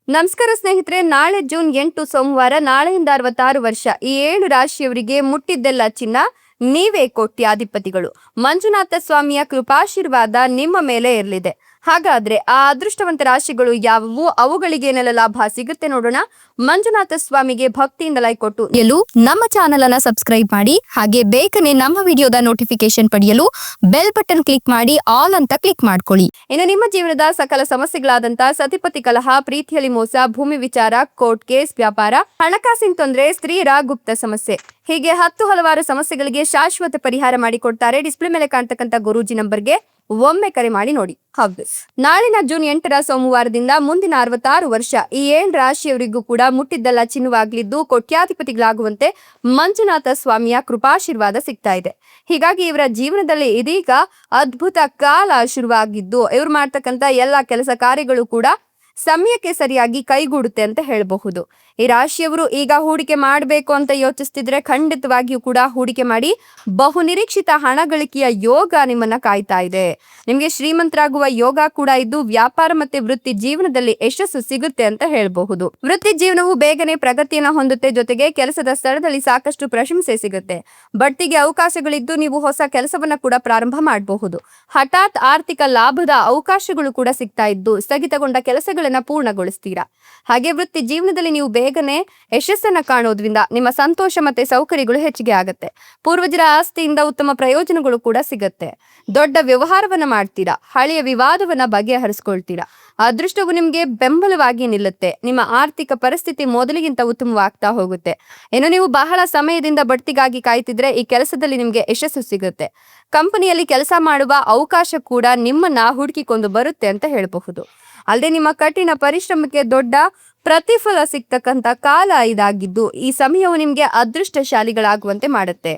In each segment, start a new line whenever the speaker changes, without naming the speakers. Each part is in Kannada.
ನಮಸ್ಕಾರ ಸ್ನೇಹಿತರೆ, ನಾಳೆ ಜೂನ್ 8 ಸೋಮವಾರ, ನಾಳೆಯಿಂದ 66 ವರ್ಷ. ಈ 7 ರಾಶಿಯವರಿಗೆ ಮುಟ್ಟಿದ್ದೆಲ್ಲ ಚಿನ್ನ, ನೀವೇ ಕೋಟ್ಯಾಧಿಪತಿಗಳು. ಮಂಜುನಾಥ ಸ್ವಾಮಿಯ ಕೃಪಾಶೀರ್ವಾದ ನಿಮ್ಮ ಮೇಲೆ ಇರಲಿದೆ. ಹಾಗಾದ್ರೆ ಆ ಅದೃಷ್ಟವಂತ ರಾಶಿಗಳು ಯಾವುವು, ಅವುಗಳಿಗೇನೆಲ್ಲ ಲಾಭ ಸಿಗುತ್ತೆ ನೋಡೋಣ. ಮಂಜುನಾಥ ಸ್ವಾಮಿಗೆ ಭಕ್ತಿಯಿಂದ ಲೈಕ್ ಕೊಟ್ಟು ಎಲ್ಲೂ ನಮ್ಮ ಚಾನೆಲ್ ಅನ್ನ ಸಬ್ಸ್ಕ್ರೈಬ್ ಮಾಡಿ. ಹಾಗೆ ಬೇಗನೆ ನಮ್ಮ ವಿಡಿಯೋದ ನೋಟಿಫಿಕೇಶನ್ ಪಡೆಯಲು ಬೆಲ್ ಬಟನ್ ಕ್ಲಿಕ್ ಮಾಡಿ ಆಲ್ ಅಂತ ಕ್ಲಿಕ್ ಮಾಡ್ಕೊಳ್ಳಿ. ಇನ್ನು ನಿಮ್ಮ ಜೀವನದ ಸಕಲ ಸಮಸ್ಯೆಗಳಾದಂತ ಸತಿಪತಿ ಕಲಹ, ಪ್ರೀತಿಯಲ್ಲಿ ಮೋಸ, ಭೂಮಿ ವಿಚಾರ, ಕೋರ್ಟ್ ಕೇಸ್, ವ್ಯಾಪಾರ, ಹಣಕಾಸಿನ ತೊಂದರೆ, ಸ್ತ್ರೀಯರ ಗುಪ್ತ ಸಮಸ್ಯೆ, ಹೀಗೆ ಹಲವಾರು ಸಮಸ್ಯೆಗಳಿಗೆ ಶಾಶ್ವತ ಪರಿಹಾರ ಮಾಡಿಕೊಡ್ತಾರೆ. ಡಿಸ್ಪ್ಲೇ ಮೇಲೆ ಕಾಣ್ತಕ್ಕಂಥ ಗುರೂಜಿ ನಂಬರ್ಗೆ ಒಮ್ಮೆ ಕರೆ ಮಾಡಿ ನೋಡಿ. ಹೌದು, ನಾಳಿನ ಜೂನ್ 8 ಸೋಮವಾರದಿಂದ ಮುಂದಿನ 66 ವರ್ಷ ಈ 7 ರಾಶಿಯವರಿಗೂ ಕೂಡ ಮುಟ್ಟಿದ್ದೆಲ್ಲ ಚಿನ್ನವಾಗ್ಲಿದ್ದು ಕೋಟ್ಯಾಧಿಪತಿಗಳಾಗುವಂತೆ ಮಂಜುನಾಥ ಸ್ವಾಮಿಯ ಕೃಪಾಶೀರ್ವಾದ ಸಿಗ್ತಾ ಇದೆ. ಹೀಗಾಗಿ ಇವರ ಜೀವನದಲ್ಲಿ ಇದೀಗ ಅದ್ಭುತ ಕಾಲ ಶುರುವಾಗಿದ್ದು, ಇವ್ರು ಮಾಡ್ತಕ್ಕಂಥ ಎಲ್ಲಾ ಕೆಲಸ ಕಾರ್ಯಗಳು ಕೂಡ ಸಮಯಕ್ಕೆ ಸರಿಯಾಗಿ ಕೈಗೂಡುತ್ತೆ ಅಂತ ಹೇಳಬಹುದು. ಈ ರಾಶಿಯವರು ಈಗ ಹೂಡಿಕೆ ಮಾಡಬೇಕು ಅಂತ ಯೋಚಿಸ್ತಿದ್ರೆ ಖಂಡಿತವಾಗಿಯೂ ಕೂಡ ಹೂಡಿಕೆ ಮಾಡಿ. ಬಹು ನಿರೀಕ್ಷಿತ ಹಣ ಗಳಿಕೆಯ ಯೋಗ ನಿಮ್ಮನ್ನ ಕಾಯ್ತಾ ಇದೆ. ನಿಮ್ಗೆ ಶ್ರೀಮಂತರಾಗುವ ಯೋಗ ಕೂಡ ಇದ್ದು ವ್ಯಾಪಾರ ಮತ್ತೆ ವೃತ್ತಿ ಜೀವನದಲ್ಲಿ ಯಶಸ್ಸು ಸಿಗುತ್ತೆ ಅಂತ ಹೇಳಬಹುದು. ವೃತ್ತಿ ಜೀವನವು ಬೇಗನೆ ಪ್ರಗತಿಯನ್ನ ಹೊಂದುತ್ತೆ. ಜೊತೆಗೆ ಕೆಲಸದ ಸ್ಥಳದಲ್ಲಿ ಸಾಕಷ್ಟು ಪ್ರಶಂಸೆ ಸಿಗುತ್ತೆ. ಬಡ್ತಿಗೆ ಅವಕಾಶಗಳಿದ್ದು ನೀವು ಹೊಸ ಕೆಲಸವನ್ನ ಕೂಡ ಪ್ರಾರಂಭ ಮಾಡಬಹುದು. ಹಠಾತ್ ಆರ್ಥಿಕ ಲಾಭದ ಅವಕಾಶಗಳು ಕೂಡ ಸಿಗ್ತಾ ಇದ್ದು ಸ್ಥಗಿತಗೊಂಡ ಕೆಲಸಗಳನ್ನ ಪೂರ್ಣಗೊಳಿಸ್ತೀರಾ. ಹಾಗೆ ವೃತ್ತಿ ಜೀವನದಲ್ಲಿ ನೀವು ಬೇಗನೆ ಯಶಸ್ಸನ್ನ ಕಾಣೋದ್ರಿಂದ ನಿಮ್ಮ ಸಂತೋಷ ಮತ್ತೆ ಸೌಕರ್ಯಗಳು ಹೆಚ್ಚಿಗೆ ಆಗುತ್ತೆ. ಪೂರ್ವಜರ ಆಸ್ತಿಯಿಂದ ಉತ್ತಮ ಪ್ರಯೋಜನಗಳು ಕೂಡ ಸಿಗುತ್ತೆ. ದೊಡ್ಡ ವ್ಯವಹಾರವನ್ನ ಮಾಡ್ತೀರಾ. ಹಳೆಯ ವಿವಾದವನ್ನ ಬಗೆಹರಿಸ್ಕೊಳ್ತೀರಾ. ಅದೃಷ್ಟವು ನಿಮ್ಗೆ ಬೆಂಬಲವಾಗಿ ನಿಲ್ಲುತ್ತೆ. ನಿಮ್ಮ ಆರ್ಥಿಕ ಪರಿಸ್ಥಿತಿ ಮೊದಲಿಗಿಂತ ಉತ್ತಮವಾಗ್ತಾ ಹೋಗುತ್ತೆ. ಇನ್ನು ನೀವು ಬಹಳ ಸಮಯದಿಂದ ಬಡ್ತಿಗಾಗಿ ಕಾಯ್ತಿದ್ರೆ ಈ ಕೆಲಸದಲ್ಲಿ ನಿಮ್ಗೆ ಯಶಸ್ಸು ಸಿಗುತ್ತೆ. ಕಂಪನಿಯಲ್ಲಿ ಕೆಲಸ ಮಾಡುವ ಅವಕಾಶ ಕೂಡ ನಿಮ್ಮನ್ನ ಹುಡುಕಿಕೊಂಡು ಬರುತ್ತೆ ಅಂತ ಹೇಳಬಹುದು. ಅಲ್ಲದೆ ನಿಮ್ಮ ಕಠಿಣ ಪರಿಶ್ರಮಕ್ಕೆ ದೊಡ್ಡ ಪ್ರತಿಫಲ ಸಿಗ್ತಕ್ಕಂಥ ಕಾಲ ಇದಾಗಿದ್ದು ಈ ಸಮಯವು ನಿಮ್ಗೆ ಅದೃಷ್ಟಶಾಲಿಗಳಾಗುವಂತೆ ಮಾಡುತ್ತೆ.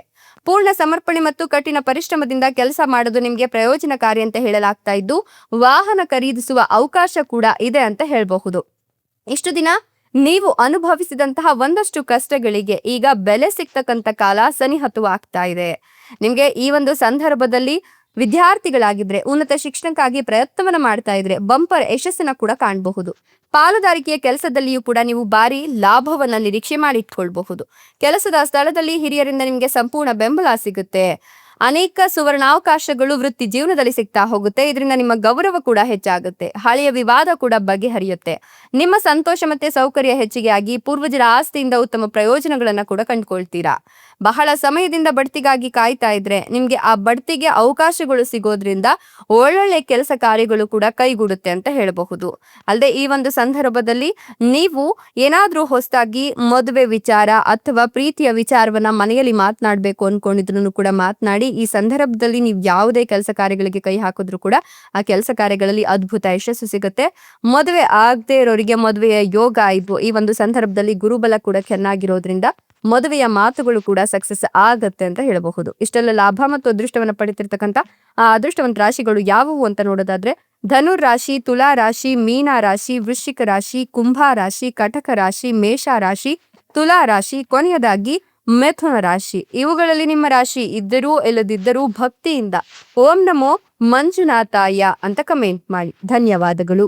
ಪೂರ್ಣ ಸಮರ್ಪಣೆ ಮತ್ತು ಕಠಿಣ ಪರಿಶ್ರಮದಿಂದ ಕೆಲಸ ಮಾಡೋದು ನಿಮ್ಗೆ ಪ್ರಯೋಜನಕಾರಿ ಅಂತ ಹೇಳಲಾಗ್ತಾ ಇದ್ದು ವಾಹನ ಖರೀದಿಸುವ ಅವಕಾಶ ಕೂಡ ಇದೆ ಅಂತ ಹೇಳಬಹುದು. ಇಷ್ಟು ದಿನ ನೀವು ಅನುಭವಿಸಿದಂತಹ ಒಂದಷ್ಟು ಕಷ್ಟಗಳಿಗೆ ಈಗ ಬೆಲೆ ಸಿಗ್ತಕ್ಕಂಥ ಕಾಲ ಸನಿಹತವಾಗ್ತಾ ಇದೆ. ನಿಮ್ಗೆ ಈ ಒಂದು ಸಂದರ್ಭದಲ್ಲಿ ವಿದ್ಯಾರ್ಥಿಗಳಾಗಿದ್ರೆ, ಉನ್ನತ ಶಿಕ್ಷಣಕ್ಕಾಗಿ ಪ್ರಯತ್ನವನ್ನ ಮಾಡ್ತಾ ಇದ್ರೆ ಬಂಪರ್ ಯಶಸ್ಸನ್ನ ಕೂಡ ಕಾಣಬಹುದು. ಪಾಲುದಾರಿಕೆಯ ಕೆಲಸದಲ್ಲಿಯೂ ಕೂಡ ನೀವು ಭಾರಿ ಲಾಭವನ್ನ ನಿರೀಕ್ಷೆ ಮಾಡಿಟ್ಕೊಳ್ಬಹುದು. ಕೆಲಸದ ಸ್ಥಳದಲ್ಲಿ ಹಿರಿಯರಿಂದ ನಿಮ್ಗೆ ಸಂಪೂರ್ಣ ಬೆಂಬಲ ಸಿಗುತ್ತೆ. ಅನೇಕ ಸುವರ್ಣಾವಕಾಶಗಳು ವೃತ್ತಿ ಜೀವನದಲ್ಲಿ ಸಿಗ್ತಾ ಹೋಗುತ್ತೆ. ಇದರಿಂದ ನಿಮ್ಮ ಗೌರವ ಕೂಡ ಹೆಚ್ಚಾಗುತ್ತೆ. ಹಳೆಯ ವಿವಾದ ಕೂಡ ಬಗೆಹರಿಯುತ್ತೆ. ನಿಮ್ಮ ಸಂತೋಷ ಮತ್ತೆ ಸೌಕರ್ಯ ಹೆಚ್ಚಿಗೆ ಆಗಿ ಪೂರ್ವಜರ ಆಸ್ತಿಯಿಂದ ಉತ್ತಮ ಪ್ರಯೋಜನಗಳನ್ನ ಕೂಡ ಕಂಡುಕೊಳ್ತೀರಾ. ಬಹಳ ಸಮಯದಿಂದ ಬಡ್ತಿಗಾಗಿ ಕಾಯ್ತಾ ಇದ್ರೆ ನಿಮ್ಗೆ ಆ ಬಡ್ತಿಗೆ ಅವಕಾಶಗಳು ಸಿಗೋದ್ರಿಂದ ಒಳ್ಳೊಳ್ಳೆ ಕೆಲಸ ಕಾರ್ಯಗಳು ಕೂಡ ಕೈಗೂಡುತ್ತೆ ಅಂತ ಹೇಳಬಹುದು. ಅಲ್ಲದೆ ಈ ಒಂದು ಸಂದರ್ಭದಲ್ಲಿ ನೀವು ಏನಾದ್ರೂ ಹೊಸದಾಗಿ ಮದುವೆ ವಿಚಾರ ಅಥವಾ ಪ್ರೀತಿಯ ವಿಚಾರವನ್ನ ಮನೆಯಲ್ಲಿ ಮಾತನಾಡ್ಬೇಕು ಅನ್ಕೊಂಡಿದ್ರು ಕೂಡ ಮಾತನಾಡಿ. ಈ ಸಂದರ್ಭದಲ್ಲಿ ನೀವು ಯಾವುದೇ ಕೆಲಸ ಕಾರ್ಯಗಳಿಗೆ ಕೈ ಹಾಕಿದ್ರು ಕೂಡ ಆ ಕೆಲಸ ಕಾರ್ಯಗಳಲ್ಲಿ ಅದ್ಭುತ ಯಶಸ್ಸು ಸಿಗುತ್ತೆ. ಮದುವೆ ಆಗದೆ ಇರೋರಿಗೆ ಮದುವೆಯ ಯೋಗ ಇದ್ವು. ಈ ಒಂದು ಸಂದರ್ಭದಲ್ಲಿ ಗುರುಬಲ ಕೂಡ ಚೆನ್ನಾಗಿರೋದ್ರಿಂದ ಮದುವೆಯ ಮಾತುಗಳು ಕೂಡ ಸಕ್ಸಸ್ ಆಗತ್ತೆ ಅಂತ ಹೇಳಬಹುದು. ಇಷ್ಟೆಲ್ಲ ಲಾಭ ಮತ್ತು ಅದೃಷ್ಟವನ್ನ ಪಡಿತಿರ್ತಕ್ಕಂಥ ಆ ಅದೃಷ್ಟವಂತ ರಾಶಿಗಳು ಯಾವುವು ಅಂತ ನೋಡೋದಾದ್ರೆ ಧನುರ್ ರಾಶಿ, ತುಲಾ ರಾಶಿ, ಮೀನ ರಾಶಿ, ವೃಶ್ಚಿಕ ರಾಶಿ, ಕುಂಭ ರಾಶಿ, ಕಟಕ ರಾಶಿ, ಮೇಷ ರಾಶಿ, ತುಲಾ ರಾಶಿ, ಕೊನೆಯದಾಗಿ ಮಿಥುನ ರಾಶಿ. ಇವುಗಳಲ್ಲಿ ನಿಮ್ಮ ರಾಶಿ ಇದ್ದರೂ ಇಲ್ಲದಿದ್ದರೂ ಭಕ್ತಿಯಿಂದ ಓಂ ನಮೋ ಮಂಜುನಾಥಾಯ ಅಂತ ಕಮೆಂಟ್ ಮಾಡಿ. ಧನ್ಯವಾದಗಳು.